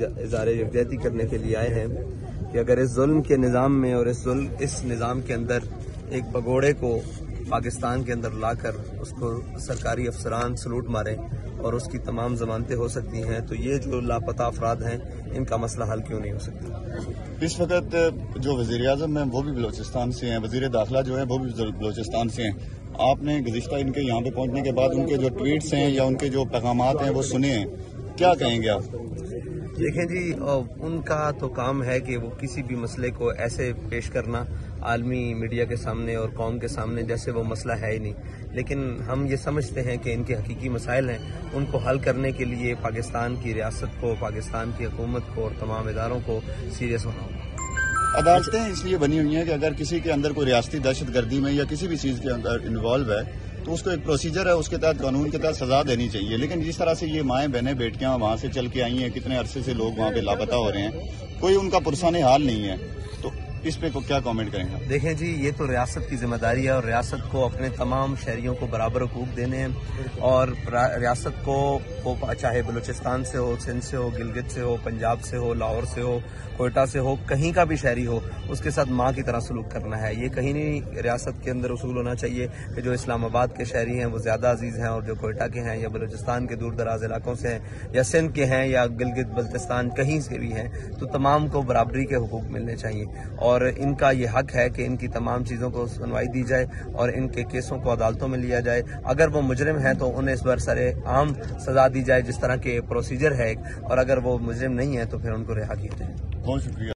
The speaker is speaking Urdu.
اظہار یکجہتی کرنے کے لیے آئے ہیں کہ اگر اس ظلم کے نظام میں اور اس نظام کے اندر ایک بگوڑے کو پاکستان کے اندر لا کر اس کو سرکاری افسران سلوٹ ماریں اور اس کی تمام ضمانتیں ہو سکتی ہیں، تو یہ جو لاپتہ افراد ہیں ان کا مسئلہ حل کیوں نہیں ہو سکتا؟ اس وقت جو وزیر اعظم ہیں وہ بھی بلوچستان سے ہیں، وزیر داخلہ جو ہے وہ بھی بلوچستان سے ہیں. آپ نے گزشتہ ان کے یہاں پہ پہنچنے کے بعد ان کے جو ٹویٹس ہیں یا ان کے جو پیغامات ہیں وہ سنے ہیں، کیا کہیں گے آپ؟ دیکھیں جی، ان کا تو کام ہے کہ وہ کسی بھی مسئلے کو ایسے پیش کرنا عالمی میڈیا کے سامنے اور قوم کے سامنے جیسے وہ مسئلہ ہے ہی نہیں، لیکن ہم یہ سمجھتے ہیں کہ ان کے حقیقی مسائل ہیں، ان کو حل کرنے کے لیے پاکستان کی ریاست کو، پاکستان کی حکومت کو اور تمام اداروں کو سیریس ہونا ہوگا. عدالتیں اس لیے بنی ہوئی ہیں کہ اگر کسی کے اندر کوئی ریاستی دہشت گردی میں یا کسی بھی چیز کے اندر انوالو ہے تو اس کو ایک پروسیجر ہے، اس کے تحت قانون کے تحت سزا دینی چاہیے. لیکن جس طرح سے یہ مائیں بہنیں بیٹیاں وہاں سے چل کے آئی ہیں، کتنے عرصے سے لوگ وہاں پہ لاپتہ ہو رہے ہیں، کوئی ان کا پرسان حال نہیں ہے، تو اس پہ کیا کامنٹ کریں گے؟ دیکھیں جی، یہ تو ریاست کی ذمہ داری ہے اور ریاست کو اپنے تمام شہریوں کو برابر حقوق دینے ہیں، اور ریاست کو چاہے بلوچستان سے ہو، سندھ سے ہو، گلگت سے ہو، پنجاب سے ہو، لاہور سے ہو، کوئٹہ سے ہو، کہیں کا بھی شہری ہو، اس کے ساتھ ماں کی طرح سلوک کرنا ہے. یہ کہیں نہیں ریاست کے اندر اصول ہونا چاہیے کہ جو اسلام آباد کے شہری ہیں وہ زیادہ عزیز ہیں اور جو کوئٹہ کے ہیں یا بلوچستان کے دور دراز علاقوں سے ہیں یا سندھ کے ہیں یا گلگت بلتستان کہیں سے بھی ہیں، تو تمام کو برابری کے حقوق ملنے چاہیے. اور ان کا یہ حق ہے کہ ان کی تمام چیزوں کو سنوائی دی جائے اور ان کے کیسوں کو عدالتوں میں لیا جائے. اگر وہ مجرم ہیں تو انہیں اس برسر عام سزا دی جائے جس طرح کے پروسیجر ہے، اور اگر وہ مجرم نہیں ہے تو پھر ان کو رہا کیا جائے. بہت شکریہ.